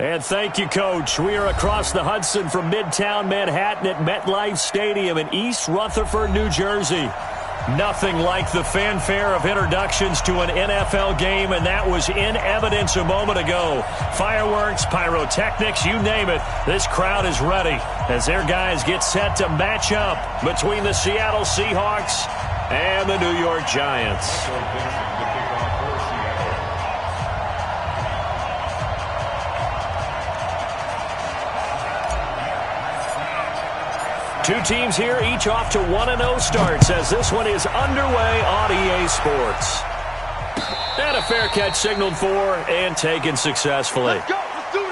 And thank you, Coach. We are across the Hudson from Midtown Manhattan at MetLife Stadium in East Rutherford, New Jersey. Nothing like the fanfare of introductions to an NFL game, and that was in evidence a moment ago. Fireworks, pyrotechnics, you name it. This crowd is ready as their guys get set to match up between the Seattle Seahawks and the New York Giants. Two teams here, each off to 1-0 starts as this one is underway on EA Sports. And a fair catch signaled for and taken successfully. Let's go. Let's do it.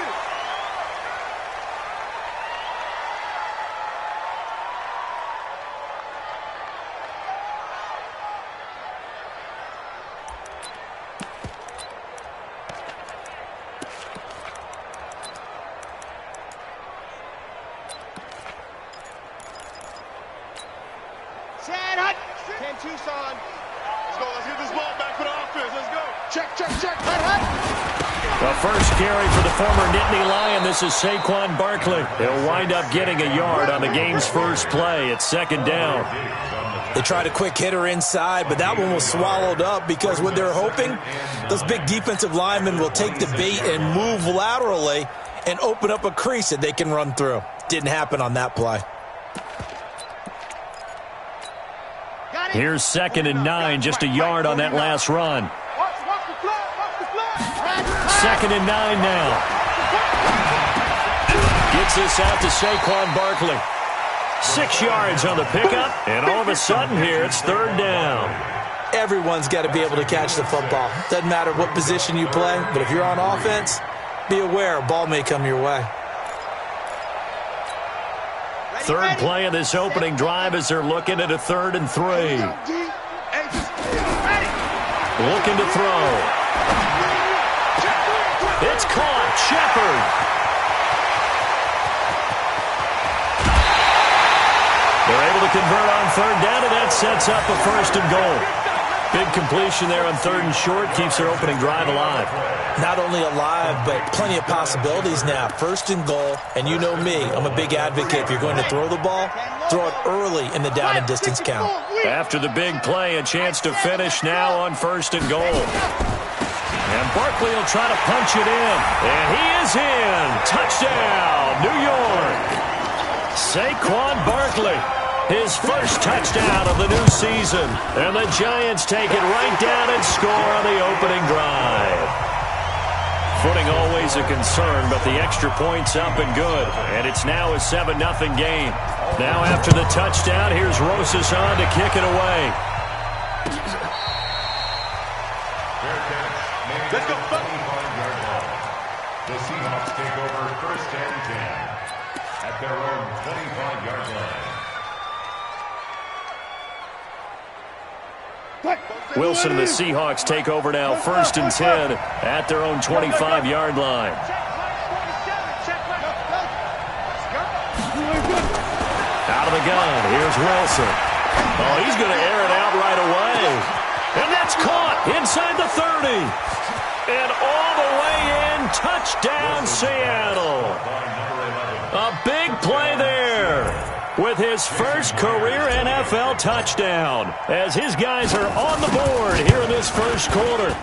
Ken Tucson. Let's go. Let's get this ball back for the offense. Let's go. Check. The first carry for the former Nittany Lion. This is Saquon Barkley. He'll wind up getting a yard on the game's first play. It's second down. They tried a quick hitter inside, but that one was swallowed up because what they're hoping, those big defensive linemen will take the bait and move laterally and open up a crease that they can run through. Didn't happen on that play. Here's 2nd and 9, just a yard on that last run. 2nd and 9 now. Gets this out to Saquon Barkley. 6 yards on the pickup, and all of a sudden here it's 3rd down. Everyone's got to be able to catch the football. Doesn't matter what position you play, but if you're on offense, be aware a ball may come your way. Third play of this opening drive as they're looking at a 3rd and 3. Looking to throw. It's caught. Shepard. They're able to convert on 3rd down, and that sets up a 1st and goal. Big completion there on 3rd and short. Keeps their opening drive alive. Not only alive, but plenty of possibilities now. 1st and goal, and you know me, I'm a big advocate. If you're going to throw the ball, throw it early in the down and distance count. After the big play, a chance to finish now on 1st and goal. And Barkley will try to punch it in. And he is in. Touchdown, New York. Saquon Barkley. His first touchdown of the new season. And the Giants take it right down and score on the opening drive. Footing always a concern, but the extra point's up and good. And it's now a 7-0 game. Now after the touchdown, here's Rosas on to kick it away. Let's go. The Seahawks take over 1st and 10 at their own 25-yard line. Wilson and the Seahawks take over now 1st and 10 at their own 25-yard line. Out of the gun, here's Wilson. Oh, he's going to air it out right away. And that's caught inside the 30. And all the way in, touchdown Seattle. A big play there with his first career NFL touchdown as his guys are on the board here in this first quarter.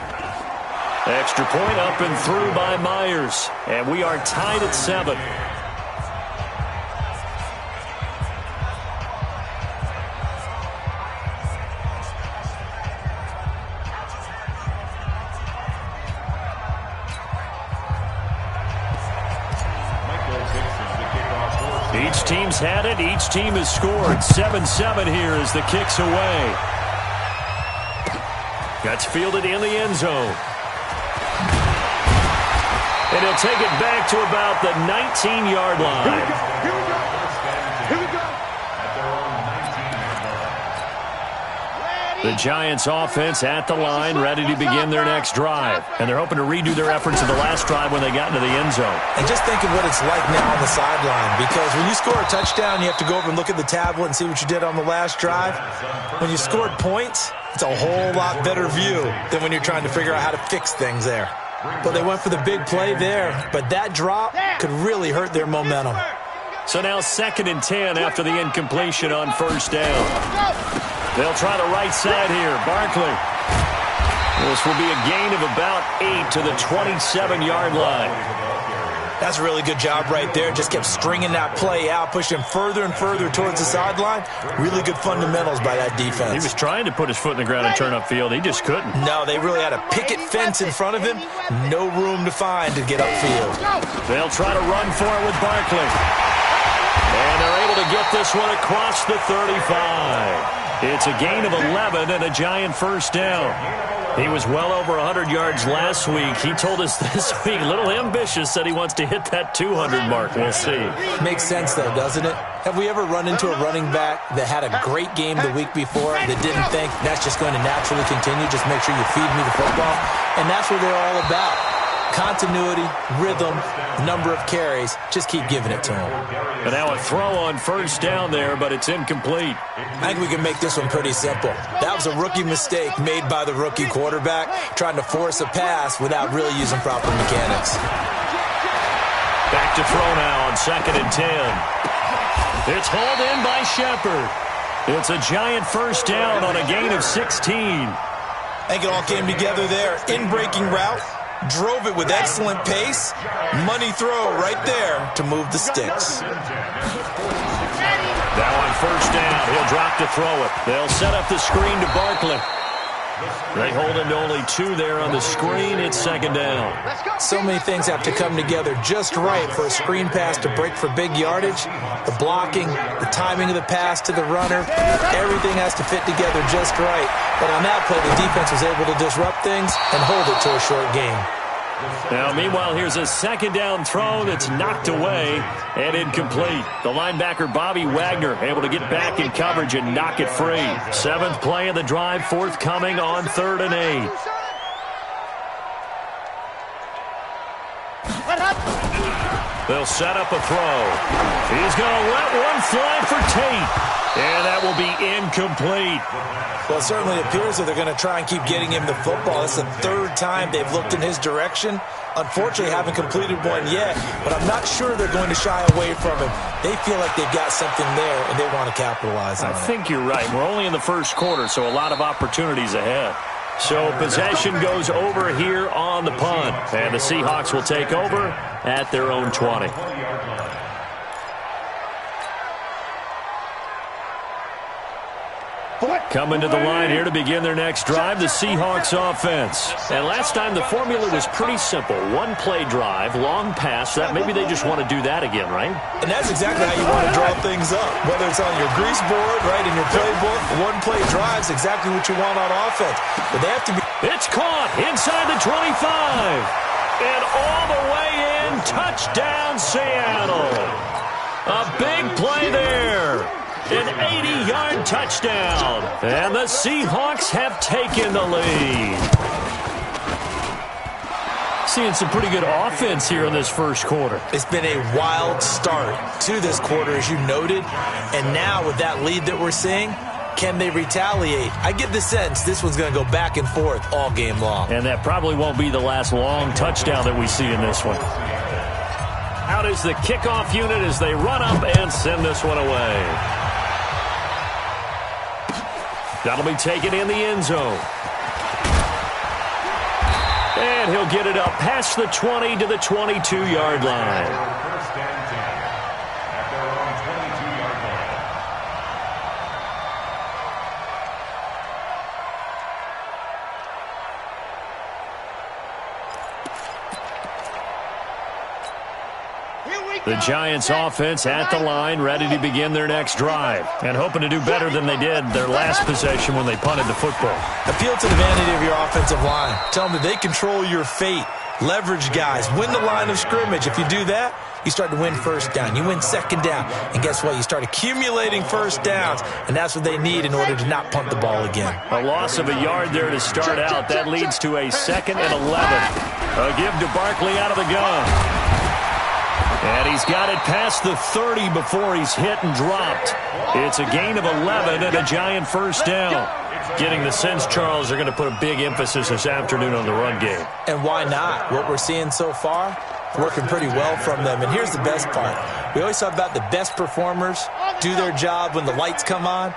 Extra point up and through by Myers, and we are tied at 7. Each team's had it. Each team has scored. 7-7 here as the kick's away. That's fielded in the end zone. And he'll take it back to about the 19-yard line. Here we go. The Giants offense at the line, ready to begin their next drive. And they're hoping to redo their efforts of the last drive when they got into the end zone. And just think of what it's like now on the sideline, because when you score a touchdown, you have to go over and look at the tablet and see what you did on the last drive. When you scored points, it's a whole lot better view than when you're trying to figure out how to fix things there. Well, they went for the big play there, but that drop could really hurt their momentum. So now 2nd and 10 after the incompletion on 1st down. They'll try the right side here. Barkley. This will be a gain of about 8 to the 27-yard line. That's a really good job right there. Just kept stringing that play out, pushing him further and further towards the sideline. Really good fundamentals by that defense. He was trying to put his foot in the ground and turn upfield. He just couldn't. No, they really had a picket fence in front of him. No room to find to get upfield. They'll try to run for it with Barkley. And they're able to get this one across the 35. It's a gain of 11 and a Giant 1st down. He was well over 100 yards last week. He told us this week, a little ambitious, said he wants to hit that 200 mark. We'll see. Makes sense, though, doesn't it? Have we ever run into a running back that had a great game the week before that didn't think that's just going to naturally continue? Just make sure you feed me the football. And that's what they're all about. Continuity, rhythm, number of carries. Just keep giving it to him. And now a throw on 1st down there, but it's incomplete. I think we can make this one pretty simple. That was a rookie mistake made by the rookie quarterback, trying to force a pass without really using proper mechanics. Back to throw now on 2nd and 10. It's hauled in by Shepard. It's a Giant 1st down on a gain of 16. I think it all came together there. In-breaking route. Drove it with excellent pace. Money throw right there to move the sticks. Now on 1st down, he'll drop to throw it. They'll set up the screen to Barkley. They hold him to only 2 there on the screen. It's 2nd down. So many things have to come together just right for a screen pass to break for big yardage. The blocking, the timing of the pass to the runner, everything has to fit together just right. But on that play, the defense was able to disrupt things and hold it to a short game. Now, meanwhile, here's a 2nd down throw that's knocked away and incomplete. The linebacker, Bobby Wagner, able to get back in coverage and knock it free. 7th play of the drive, forthcoming on 3rd and 8. They'll set up a throw. He's going to let one fly for Tate. And that will be incomplete. Well, it certainly appears that they're going to try and keep getting him the football. It's the 3rd time they've looked in his direction. Unfortunately, haven't completed one yet, but I'm not sure they're going to shy away from him. They feel like they've got something there, and they want to capitalize on it. I think you're right. We're only in the 1st quarter, so a lot of opportunities ahead. So possession goes over here on the punt, and the Seahawks will take over at their own 20. Coming to the line here to begin their next drive, the Seahawks offense. And last time the formula was pretty simple. 1-play drive, long pass. That maybe they just want to do that again, right? And that's exactly how you want to draw things up. Whether it's on your grease board, right, in your playbook, 1-play drive is exactly what you want on offense. But they have to be... It's caught inside the 25. And all the way in, touchdown Seattle. A big play there. An 80-yard touchdown. And the Seahawks have taken the lead. Seeing some pretty good offense here in this 1st quarter. It's been a wild start to this quarter, as you noted. And now with that lead that we're seeing, can they retaliate? I get the sense this one's going to go back and forth all game long. And that probably won't be the last long touchdown that we see in this one. Out is the kickoff unit as they run up and send this one away. That'll be taken in the end zone. And he'll get it up past the 20 to the 22-yard line. The Giants offense at the line, ready to begin their next drive, and hoping to do better than they did their last possession when they punted the football. Appeal to the vanity of your offensive line. Tell them that they control your fate. Leverage guys. Win the line of scrimmage. If you do that, you start to win 1st down. You win 2nd down. And guess what? You start accumulating 1st downs, and that's what they need in order to not punt the ball again. A loss of a yard there to start out. That leads to a 2nd and 11. A give to Barkley out of the gun. And he's got it past the 30 before he's hit and dropped. It's a gain of 11 and a giant first down. Getting the sense, Charles, they're going to put a big emphasis this afternoon on the run game. And why not? What we're seeing so far, working pretty well from them. And here's the best part. We always talk about the best performers do their job when the lights come on.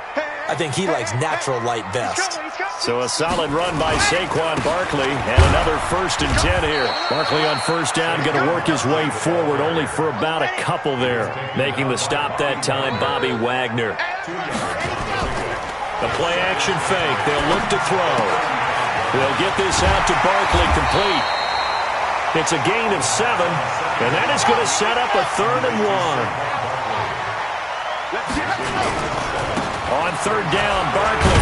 I think he likes natural light best. So a solid run by Saquon Barkley and another 1st and 10 here. Barkley on first down, going to work his way forward only for about a couple there. Making the stop that time, Bobby Wagner. The play action fake. They'll look to throw. They'll get this out to Barkley complete. It's a gain of 7, and that is going to set up a 3rd and 1. On 3rd down, Barkley.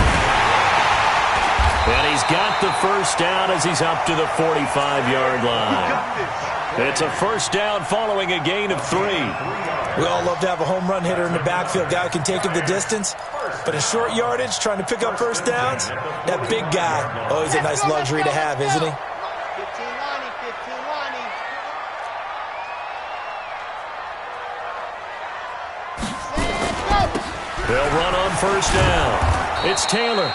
And he's got the first down as he's up to the 45-yard line. It's a first down following a gain of 3. We all love to have a home run hitter in the backfield, guy who can take it the distance. But in short yardage, trying to pick up first downs, that big guy, always a nice luxury to have, isn't he? They'll run on first down. It's Taylor.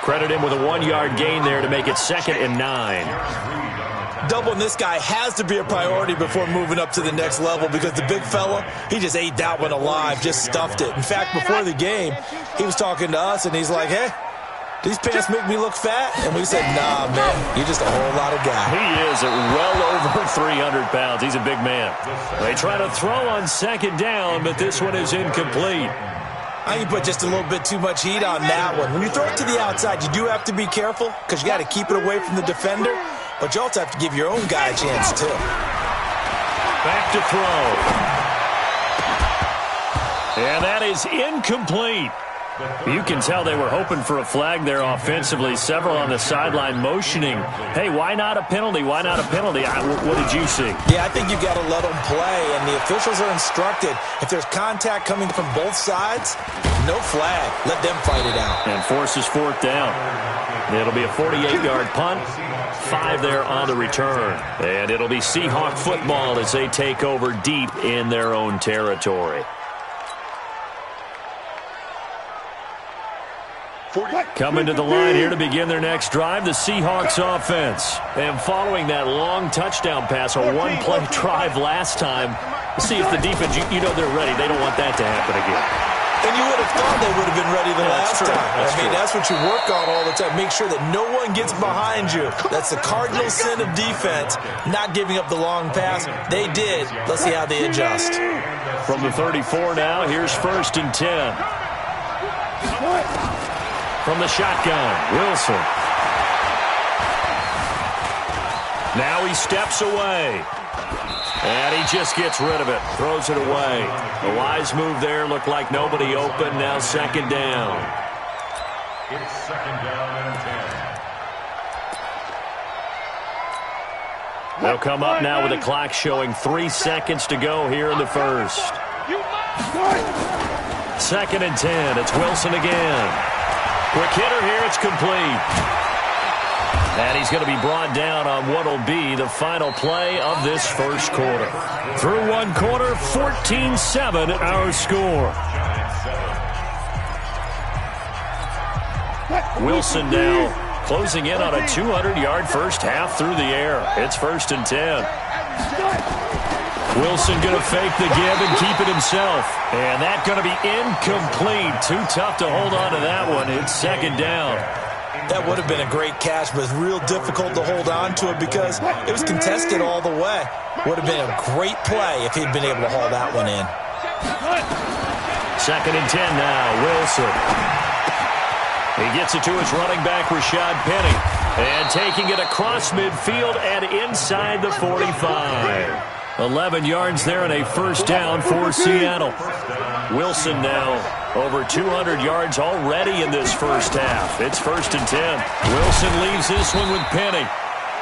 Credit him with a 1-yard gain there to make it 2nd and 9. Doubling this guy has to be a priority before moving up to the next level because the big fella, he just ate that one alive, just stuffed it. In fact, before the game, he was talking to us, and he's like, hey, these pants make me look fat? And we said, nah, man, you're just a whole lot of guy. He is at well over 300 pounds. He's a big man. They try to throw on 2nd down, but this one is incomplete. I think you put just a little bit too much heat on that one. When you throw it to the outside, you do have to be careful because you got to keep it away from the defender, but you also have to give your own guy a chance, too. Back to throw. And that is incomplete. You can tell they were hoping for a flag there offensively. Several on the sideline motioning, hey, why not a penalty? Why not a penalty? What did you see? Yeah, I think you've got to let them play, and the officials are instructed. If there's contact coming from both sides, no flag. Let them fight it out. And forces 4th down. It'll be a 48-yard punt. 5 there on the return. And it'll be Seahawk football as they take over deep in their own territory. Coming to the line here to begin their next drive, the Seahawks offense. And following that long touchdown pass, a 1-play drive last time, see if the defense, you know they're ready. They don't want that to happen again. And you would have thought they would have been ready the last time. That's what you work on all the time. Make sure that no one gets behind you. That's the cardinal sin of defense, not giving up the long pass. They did. Let's see how they adjust. From the 34 now, here's 1st and 10. From the shotgun, Wilson. Now he steps away. And he just gets rid of it. Throws it away. A wise move there. Looked like nobody open. Now 2nd down. It's 2nd down and 10. They'll come up now with the clock showing 3 seconds to go here in the first. 2nd and 10. It's Wilson again. Quick hitter here, it's complete. And he's going to be brought down on what will be the final play of this first quarter. Through 1 quarter, 14-7 our score. Wilson now closing in on a 200-yard first half through the air. It's 1st and 10. Wilson going to fake the give and keep it himself. And that going to be incomplete. Too tough to hold on to that one. It's 2nd down. That would have been a great catch, but it's real difficult to hold on to it because it was contested all the way. Would have been a great play if he'd been able to haul that one in. 2nd and 10 now. Wilson. He gets it to his running back, Rashad Penny. And taking it across midfield and inside the 45. 11 yards there and a first down for Seattle. Wilson now over 200 yards already in this first half. It's 1st and 10. Wilson leaves this one with Penny.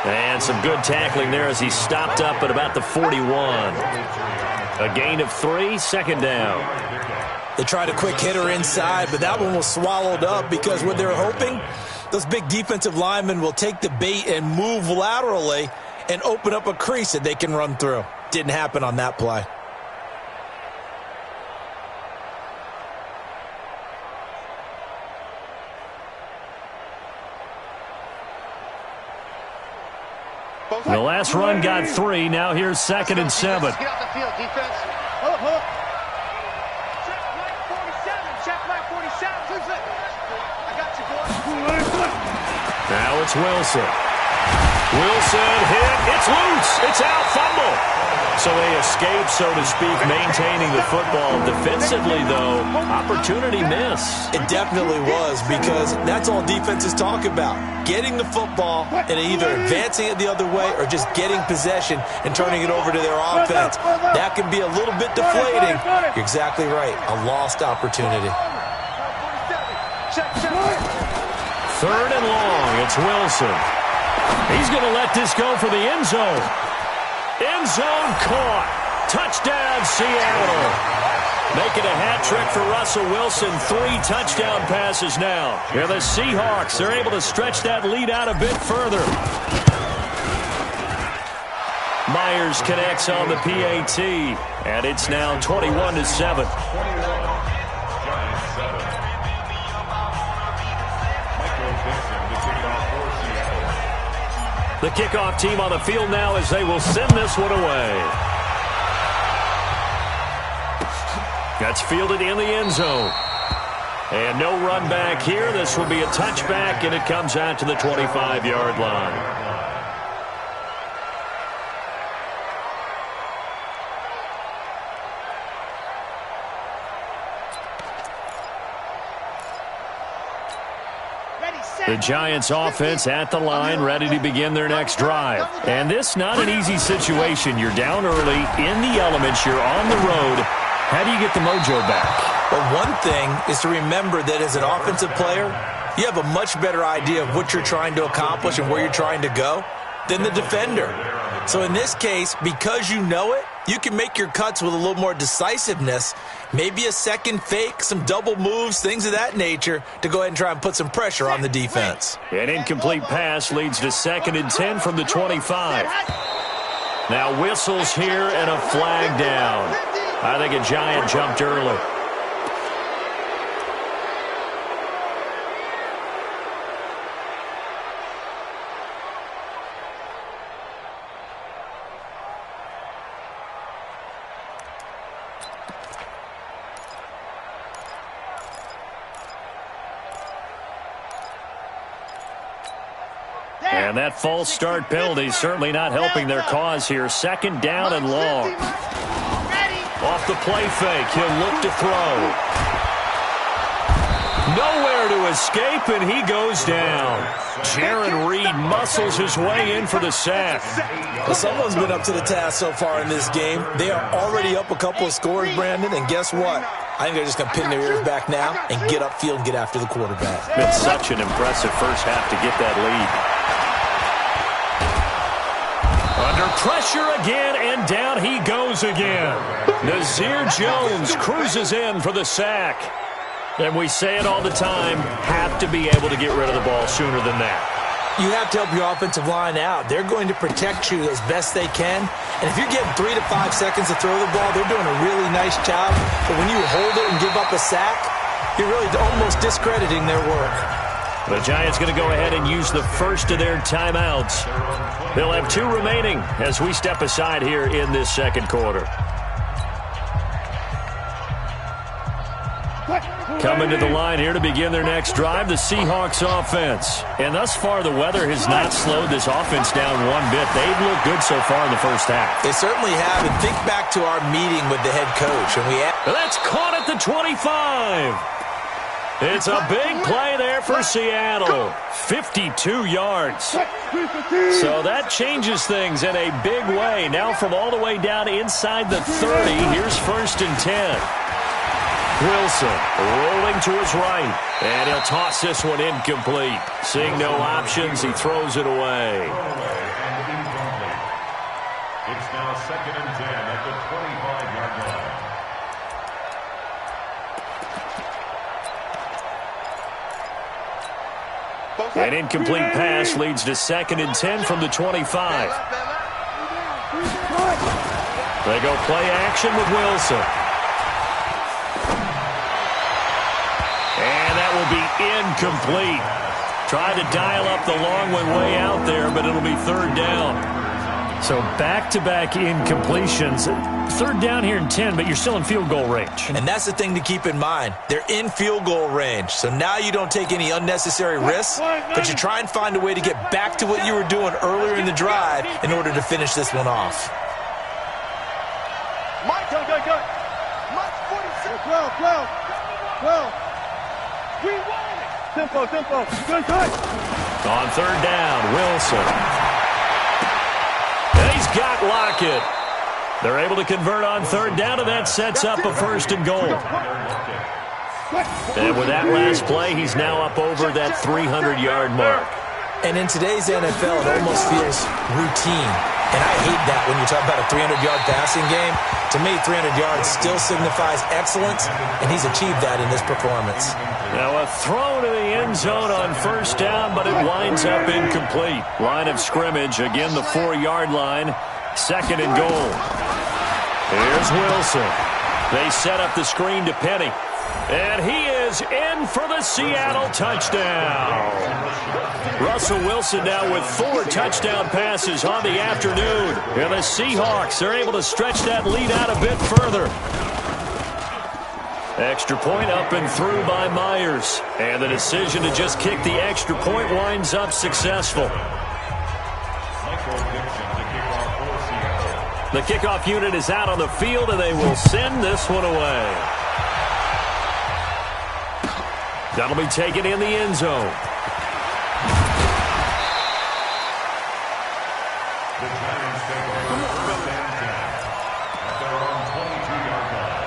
And some good tackling there as he stopped up at about the 41. A gain of 3, 2nd down. They tried a quick hitter inside, but that one was swallowed up because what they're hoping, those big defensive linemen will take the bait and move laterally and open up a crease that they can run through. Didn't happen on that play. The last run got 3. Now here's 2nd and 7. Get off the field, defense. Check right 47. Check right 47. I got you, boy. Now it's Wilson. Wilson hit. It's loose. It's out. Fumble. So they escape, so to speak, maintaining the football. Defensively, though, opportunity miss. It definitely was, because that's all defenses talk about. Getting the football and either advancing it the other way or just getting possession and turning it over to their offense. That can be a little bit deflating. You're exactly right. A lost opportunity. 3rd and long. It's Wilson. He's going to let this go for the end zone. End zone caught. Touchdown, Seattle. Making a hat trick for Russell Wilson. 3 touchdown passes now. Here the Seahawks are able to stretch that lead out a bit further. Myers connects on the PAT, and it's now 21-7. The kickoff team on the field now as they will send this one away. That's fielded in the end zone. And no run back here. This will be a touchback, and it comes out to the 25-yard line. The Giants offense at the line, ready to begin their next drive. And this not an easy situation. You're down early, in the elements, you're on the road. How do you get the mojo back? Well, one thing is to remember that as an offensive player, you have a much better idea of what you're trying to accomplish and where you're trying to go than the defender. So in this case, because you know it, you can make your cuts with a little more decisiveness, maybe a second fake, some double moves, things of that nature, to go ahead and try and put some pressure on the defense. An incomplete pass leads to 2nd and 10 from the 25. Now whistles here and a flag down. I think a Giant jumped early. And that false start penalty certainly not helping their cause here. 2nd down and long. Off the play fake, he'll look to throw. Nowhere to escape, and he goes down. Jaron Reed muscles his way in for the sack. Well, someone's been up to the task so far in this game. They are already up a couple of scores, Brandon, and guess what? I think they're just going to pin their ears back now and get upfield and get after the quarterback. Been such an impressive first half to get that lead. Under pressure again, and down he goes again. Nazir Jones cruises in for the sack. And we say it all the time, have to be able to get rid of the ball sooner than that. You have to help your offensive line out. They're going to protect you as best they can. And if you're getting 3 to 5 seconds to throw the ball, they're doing a really nice job. But when you hold it and give up a sack, you're really almost discrediting their work. The Giants going to go ahead and use the first of their timeouts. They'll have 2 remaining as we step aside here in this second quarter. Coming to the line here to begin their next drive, the Seahawks offense. And thus far, the weather has not slowed this offense down one bit. They've looked good so far in the first half. They certainly have. And think back to our meeting with the head coach. And that's caught at the 25. It's a big play there for Seattle. 52 yards. So that changes things in a big way. Now from all the way down inside the 30, here's 1st and 10. Wilson rolling to his right, and he'll toss this one incomplete. Seeing no options, he throws it away. It's now 2nd and 10 at the 25-yard line. An incomplete pass leads to 2nd and 10 from the 25. They go play action with Wilson. And that will be incomplete. Tried to dial up the long one way out there, but it'll be third down. So back-to-back incompletions. Third down here in 10, but you're still in field goal range. And that's the thing to keep in mind. They're in field goal range. So now you don't take any unnecessary risks, but you try and find a way to get back to what you were doing earlier in the drive in order to finish this one off. Mike, go. Mike, 46. 12. We won it. Tempo. Good. On third down, Wilson. And he's got Lockett. They're able to convert on third down, and that sets up a first and goal. And with that last play, he's now up over that 300-yard mark. And in today's NFL, it almost feels routine. And I hate that when you talk about a 300-yard passing game. To me, 300 yards still signifies excellence, and he's achieved that in this performance. Now a throw to the end zone on first down, but it winds up incomplete. Line of scrimmage, again the 4-yard line. Second and goal. Here's Wilson. They set up the screen to Penny. And he is in for the Seattle touchdown. Russell Wilson now with 4 touchdown passes on the afternoon. And the Seahawks are able to stretch that lead out a bit further. Extra point up and through by Myers. And the decision to just kick the extra point winds up successful. The kickoff unit is out on the field, and they will send this one away. That'll be taken in the end zone. The Giants take over first and 10 at their own 22-yard line.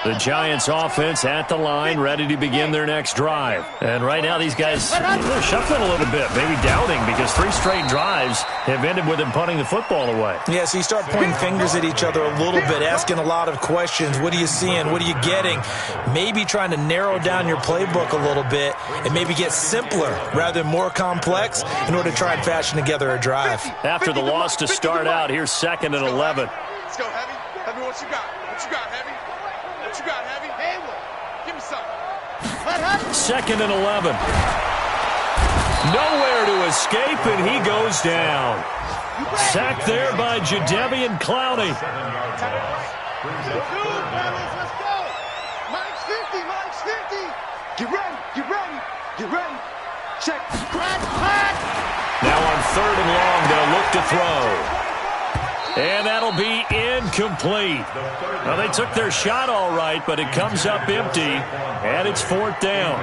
The Giants offense at the line, ready to begin their next drive. And right now these guys, they're shuffling a little bit, maybe doubting, because 3 straight drives have ended with them punting the football away. Yeah, so you start pointing fingers at each other a little bit, asking a lot of questions. What are you seeing? What are you getting? Maybe trying to narrow down your playbook a little bit and maybe get simpler rather than more complex in order to try and fashion together a drive. After the loss to start out, here's 2nd and 11. Let's go, Heavy. Heavy, what you got? What you got, Heavy? What you got, Heavy? Give me something. 2nd and 11. Nowhere to escape, and he goes down. Sacked there by Jadeveon Clowney. 7 yards loss. Brings up third down. Let's go. Mike's 50. Get ready. Check. Crack. Now on 3rd and long, they'll look to throw. And that'll be incomplete. Now, they took their shot all right, but it comes up empty, and it's 4th down.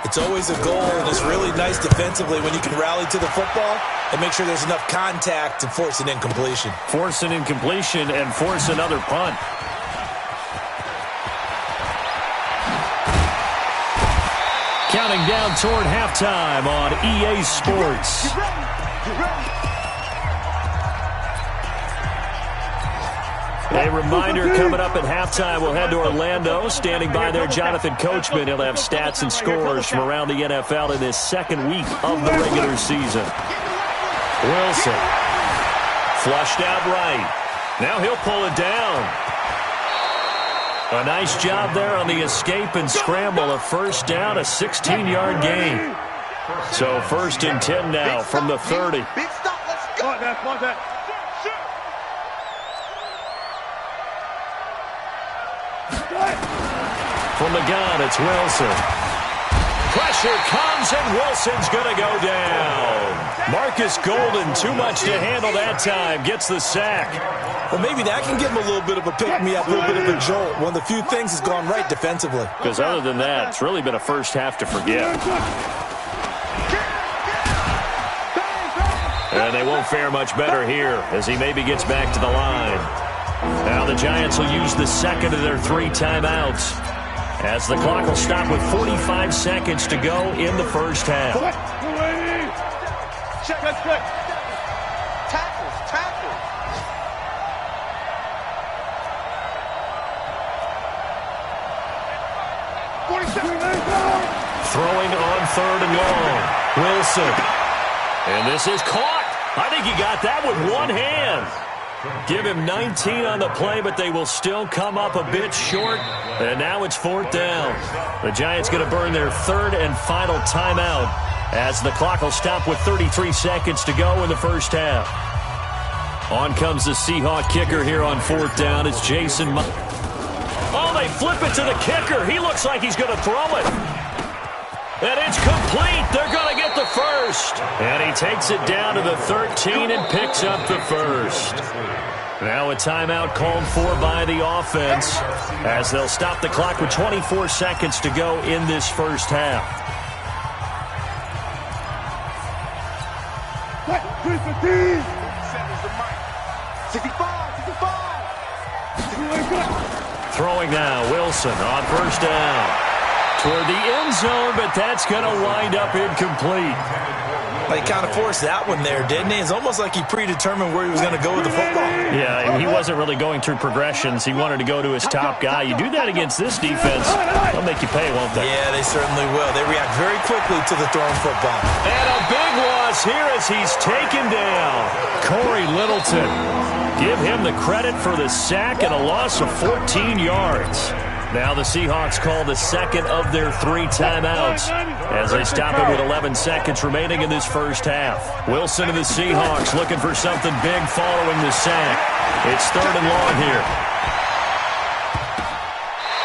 It's always a goal, and it's really nice defensively when you can rally to the football and make sure there's enough contact to force an incompletion. Force an incompletion and force another punt. Counting down toward halftime on EA Sports. Get ready. A reminder, coming up at halftime, we'll head to Orlando. Standing by there, Jonathan Coachman. He'll have stats and scores from around the NFL in this second week of the regular season. Wilson. Flushed out right. Now he'll pull it down. A nice job there on the escape and scramble. A first down, a 16-yard gain. So 1st and 10 now from the 30. Big stop. Let's go. Point that. From the gun, it's Wilson. Pressure comes, and Wilson's going to go down. Marcus Golden, too much to handle that time, gets the sack. Well, maybe that can give him a little bit of a pick-me-up, a little bit of a jolt. One of the few things has gone right defensively. Because other than that, it's really been a first half to forget. And they won't fare much better here as he maybe gets back to the line. Now the Giants will use the second of their 3 timeouts as the clock will stop with 45 seconds to go in the first half. Check. Tackles. Throwing on 3rd and long. Wilson. And this is caught. I think he got that with one hand. Give him 19 on the play, but they will still come up a bit short. And now it's 4th down. The Giants going to burn their 3rd and final timeout as the clock will stop with 33 seconds to go in the first half. On comes the Seahawk kicker here on 4th down. It's Jason. Oh, they flip it to the kicker. He looks like he's going to throw it. And it's complete. They're going to get the first. And he takes it down to the 13 and picks up the first. Now a timeout called for by the offense as they'll stop the clock with 24 seconds to go in this first half. Throwing now, Wilson on 1st down. Toward the end zone, but that's going to wind up incomplete. He kind of forced that one there, didn't he? It's almost like he predetermined where he was going to go with the football. Yeah, he wasn't really going through progressions. He wanted to go to his top guy. You do that against this defense, they'll make you pay, won't they? Yeah, they certainly will. They react very quickly to the thrown football. And a big loss here as he's taken down. Corey Littleton. Give him the credit for the sack and a loss of 14 yards. Now the Seahawks call the second of their 3 timeouts as they stop it with 11 seconds remaining in this first half. Wilson and the Seahawks looking for something big following the sack. It's 3rd and long here.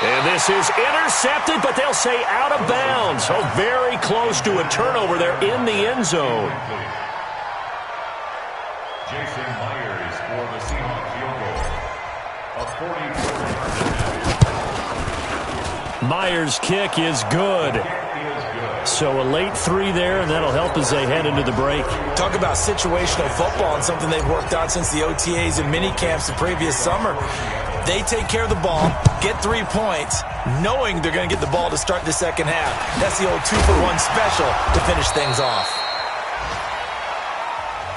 And this is intercepted, but they'll say out of bounds. So very close to a turnover there in the end zone. Jason Myers for the Seahawks field goal. A 44-yard. Myers' kick is good. So a late 3 there, and that'll help as they head into the break. Talk about situational football and something they've worked on since the OTAs and mini camps the previous summer. They take care of the ball, get 3 points, knowing they're going to get the ball to start the second half. That's the old 2-for-1 special to finish things off.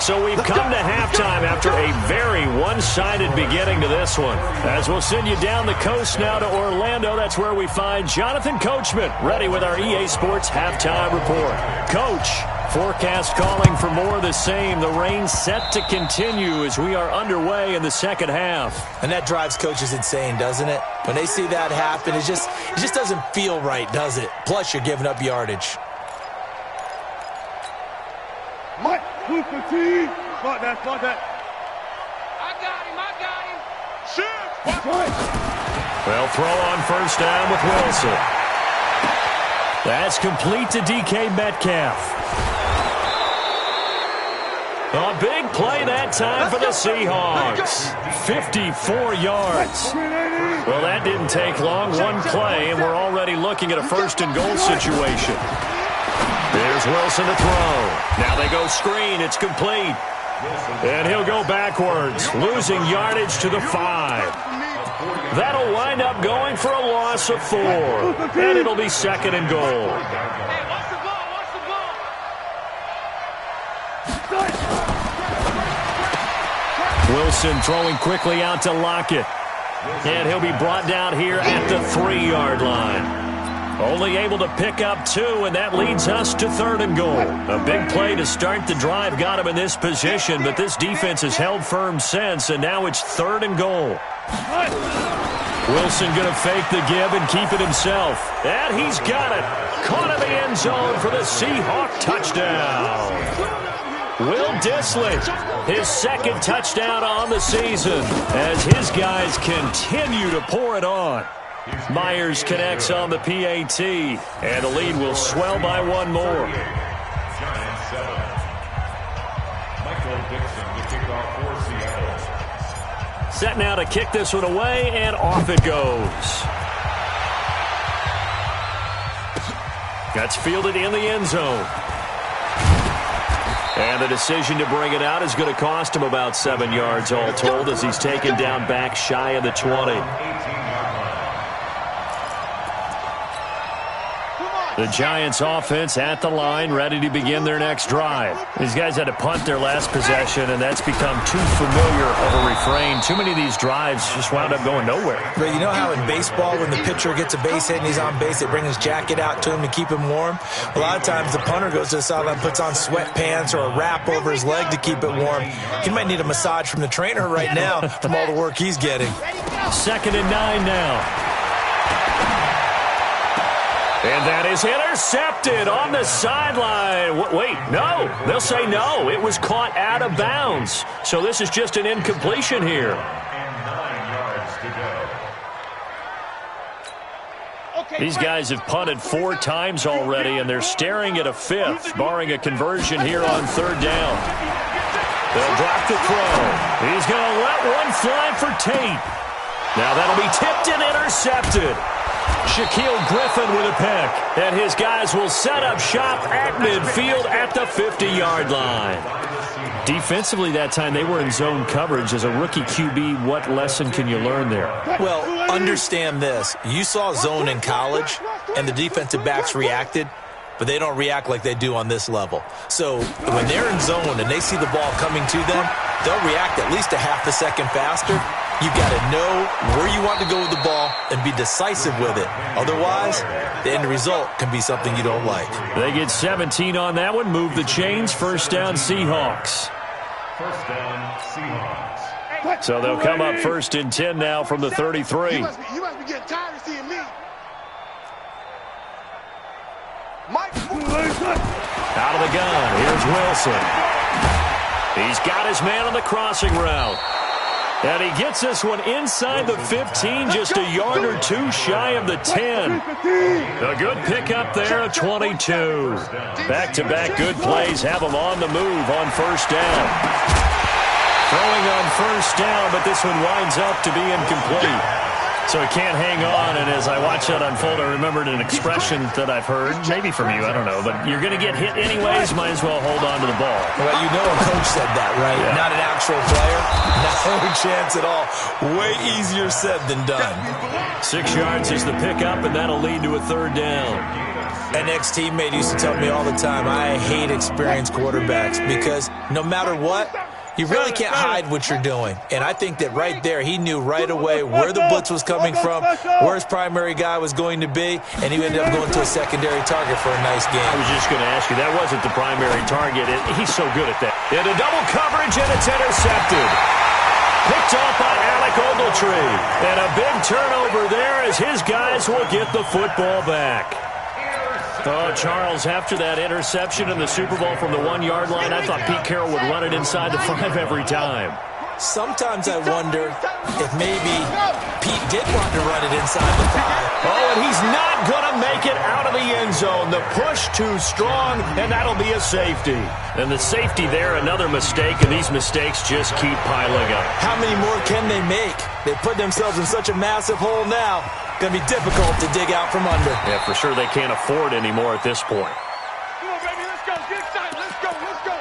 So we've come to halftime after a very one-sided beginning to this one. As we'll send you down the coast now to Orlando, that's where we find Jonathan Coachman, ready with our EA Sports Halftime Report. Coach, forecast calling for more of the same. The rain set to continue as we are underway in the second half. And that drives coaches insane, doesn't it? When they see that happen, it just doesn't feel right, does it? Plus, you're giving up yardage. Mike, who's the team? Spot that. I got him. Shoot! Well, throw on 1st down with Wilson. That's complete to DK Metcalf. A big play that time for the Seahawks. 54 yards. Well, that didn't take long. One play, and we're already looking at a 1st and goal situation. There's Wilson to throw. Now they go screen. It's complete. And he'll go backwards, losing yardage to the 5. That'll wind up going for a loss of 4. And it'll be 2nd and goal. Wilson throwing quickly out to Lockett. And he'll be brought down here at the 3-yard line. Only able to pick up 2, and that leads us to 3rd and goal. A big play to start the drive got him in this position, but this defense has held firm since, and now it's 3rd and goal. Wilson going to fake the give and keep it himself. And he's got it. Caught in the end zone for the Seahawk touchdown. Will Dissly, his 2nd touchdown on the season as his guys continue to pour it on. Myers connects on the PAT, and the lead will swell by 1 more. Giants 7. Michael Dixon to kick off for Seattle. Set now to kick this one away, and off it goes. That's fielded in the end zone. And the decision to bring it out is going to cost him about 7 yards all told as he's taken down back shy of the 20. The Giants offense at the line, ready to begin their next drive. These guys had to punt their last possession, and that's become too familiar of a refrain. Too many of these drives just wound up going nowhere. But you know how in baseball, when the pitcher gets a base hit and he's on base, they bring his jacket out to him to keep him warm? A lot of times the punter goes to the sideline, puts on sweatpants or a wrap over his leg to keep it warm. He might need a massage from the trainer right now from all the work he's getting. 2nd and 9 now. And that is intercepted on the sideline. Wait, no. They'll say no. It was caught out of bounds. So this is just an incompletion here. And 9 yards to go. These guys have punted 4 times already, and they're staring at a 5th, barring a conversion here on 3rd down. They'll drop the throw. He's going to let one fly for Tate. Now that'll be tipped and intercepted. Shaquille Griffin with a pick, and his guys will set up shop at midfield at the 50-yard line. Defensively that time, they were in zone coverage. As a rookie QB, what lesson can you learn there? Well, understand this. You saw zone in college, and the defensive backs reacted, but they don't react like they do on this level. So when they're in zone and they see the ball coming to them, they'll react at least a half a second faster. You've got to know where you want to go with the ball and be decisive with it. Otherwise, the end result can be something you don't like. They get 17 on that one. Move the chains. 1st down, Seahawks. 1st down, Seahawks. So they'll come up 1st and 10 now from the 33. You must be getting tired of seeing me. Out of the gun. Here's Wilson. He's got his man on the crossing route. And he gets this one inside the 15, just a yard or 2 shy of the 10. A good pickup there at 22. Back-to-back good plays have him on the move on 1st down. Throwing on 1st down, but this one winds up to be incomplete. So he can't hang on, and as I watch that unfold, I remembered an expression that I've heard, maybe from you, I don't know, but you're going to get hit anyways, might as well hold on to the ball. Well, you know a coach said that, right? Yeah. Not an actual player. No chance at all. Way easier said than done. 6 yards is the pickup, and that'll lead to a 3rd down. An ex-teammate used to tell me all the time, I hate experienced quarterbacks because no matter what, you really can't hide what you're doing. And I think that right there, he knew right away where the blitz was coming from, where his primary guy was going to be, and he ended up going to a secondary target for a nice game. I was just going to ask you, that wasn't the primary target. He's so good at that. Into double coverage, and it's intercepted. Picked off by Alec Ogletree. And a big turnover there as his guys will get the football back. Oh, Charles, after that interception in the Super Bowl from the 1-yard line, I thought Pete Carroll would run it inside the 5 every time. Sometimes I wonder if maybe Pete did want to run it inside the 5. Oh, and he's not going to make it out of the end zone. The push too strong, and that'll be a safety. And the safety there, another mistake, and these mistakes just keep piling up. How many more can they make? They put themselves in such a massive hole now. Going to be difficult to dig out from under. Yeah, for sure they can't afford anymore at this point. Come on, baby, let's go. Get excited. Let's go. Let's go.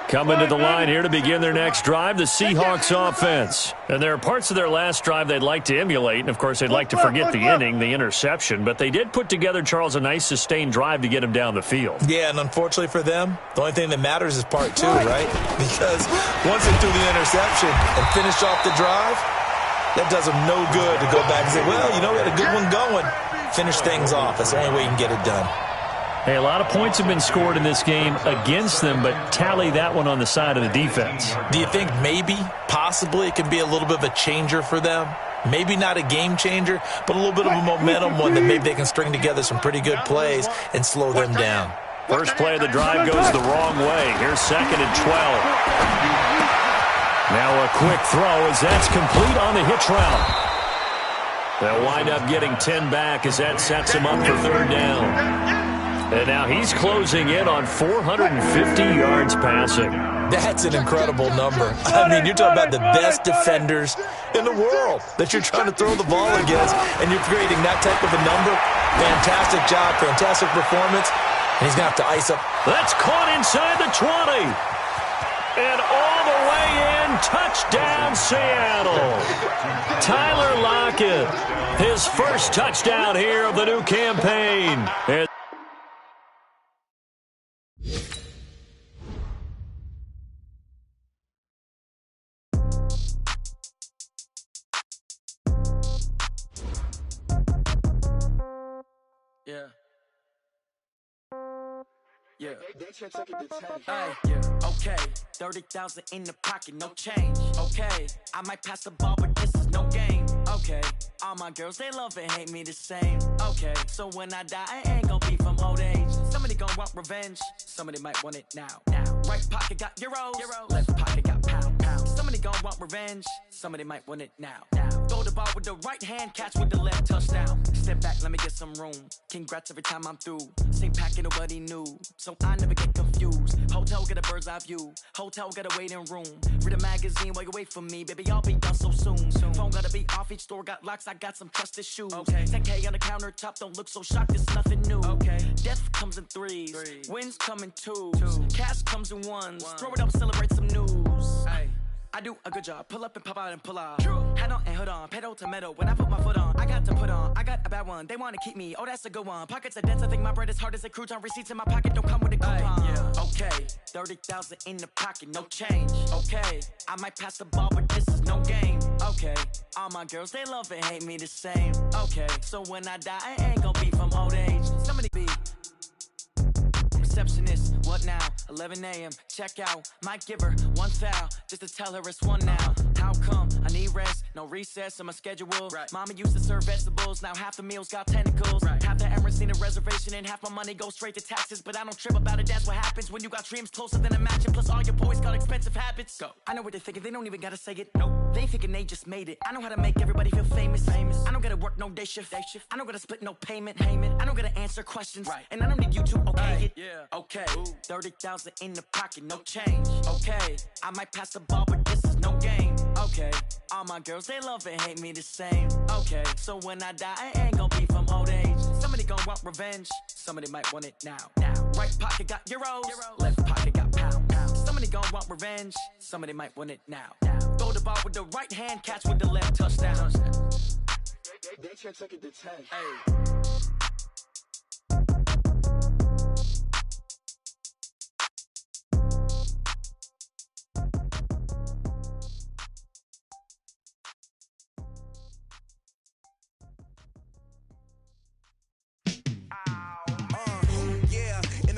Coming to the line here to begin their next drive, the Seahawks offense. And there are parts of their last drive they'd like to emulate, and of course they'd like to forget the inning, the interception, but they did put together, Charles, a nice sustained drive to get him down the field. Yeah, and unfortunately for them, the only thing that matters is part 2, right? Because once they threw the interception and finished off the drive, that does them no good to go back and say, well, you know, we had a good one going. Finish things off. That's the only way you can get it done. Hey, a lot of points have been scored in this game against them, but tally that one on the side of the defense. Do you think maybe, possibly, it could be a little bit of a changer for them? Maybe not a game changer, but a little bit of a momentum one that maybe they can string together some pretty good plays and slow them down. First play of the drive goes the wrong way. Here's 2nd and 12. Now a quick throw as that's complete on the hitch route. They'll wind up getting 10 back as that sets him up for 3rd down. And now he's closing in on 450 yards passing. That's an incredible number. I mean, you're talking about the best defenders in the world that you're trying to throw the ball against, and you're creating that type of a number. Fantastic job, fantastic performance, and he's going to have to ice up. That's caught inside the 20. And all the way in, touchdown Seattle. Tyler Lockett, his first touchdown here of the new campaign. Yeah. Hey, yeah. Okay, 30,000 in the pocket, no change. Okay, I might pass the ball, but this is no game. Okay, all my girls, they love and hate me the same. Okay, so when I die, I ain't gon' be from old age. Somebody gon' want revenge, somebody might want it now. Right pocket got euros, left pocket got pound. Somebody gon' want revenge, somebody might want it now. Throw the ball with the right hand, catch with the left, touchdown. Step back, let me get some room. Congrats every time I'm through. Same packet, nobody knew, so I never get confused. Hotel get a bird's eye view, hotel got a waiting room. Read a magazine while you wait for me, baby, I'll be done so soon. Phone gotta be off, each store got locks, I got some trusted shoes. 10K on the countertop, don't look so shocked, it's nothing new. Death comes in threes, wins come in twos, cash comes in ones. Throw it up, celebrate some news. I do a good job, pull up and pop out and pull out. Head on and hood on, pedal to metal. When I put my foot on, I got to put on. I got a bad one, they wanna keep me, oh that's a good one. Pockets are dense, I think my bread is hard as a crouton. Receipts in my pocket don't come with a coupon. Okay, 30,000 in the pocket, no change. Okay, I might pass the ball, but this is no game. Okay, all my girls, they love and hate me the same. Okay, so when I die, I ain't gon' be from old age. Somebody be receptionist, what now? 11 a.m. Check out, might give her one foul just to tell her it's one now. How come? I need rest, no recess in my schedule. Mama used to serve vegetables, now half the meals got tentacles. Half the errands need a reservation and half my money goes straight to taxes. But I don't trip about it, that's what happens when you got dreams closer than a match. Plus all your boys got expensive habits. Go. I know what they're thinking, they don't even gotta say it. Nope. They thinking they just made it. I know how to make everybody feel famous. I don't gotta work no day shift. I don't gotta split no payment. I don't gotta answer questions. And I don't need you to okay it. Okay, 30,000 in the pocket, no change. Okay, I might pass the ball, but this is no game. Okay, all my girls, they love and hate me the same. Okay, so when I die, I ain't gon' be from old age. Somebody gon' want revenge, somebody might want it now. Right pocket got euros, left pocket got pound. Somebody gon' want revenge, somebody might want it now. Throw the ball with the right hand, catch with the left, touchdown. They check it to 10. Hey.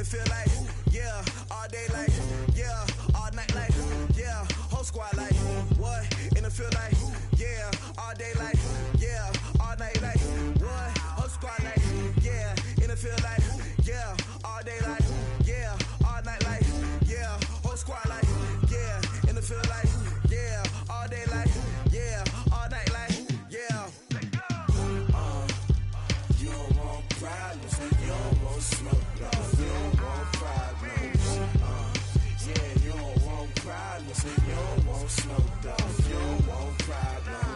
Feel like, yeah, all day like, yeah, all night like, yeah, whole squad like, what, in the field like, yeah, all day like, yeah, all night like, what, whole squad like, yeah, in the field like, yeah, all day like, yeah, all night like, yeah, whole squad like, yeah, in the field like, yeah, all day like, yeah, all night like, yeah. You don't want problems, you don't want smoke, you don't want problems. Yeah, you don't want problems, you don't want smoke, you don't want problems.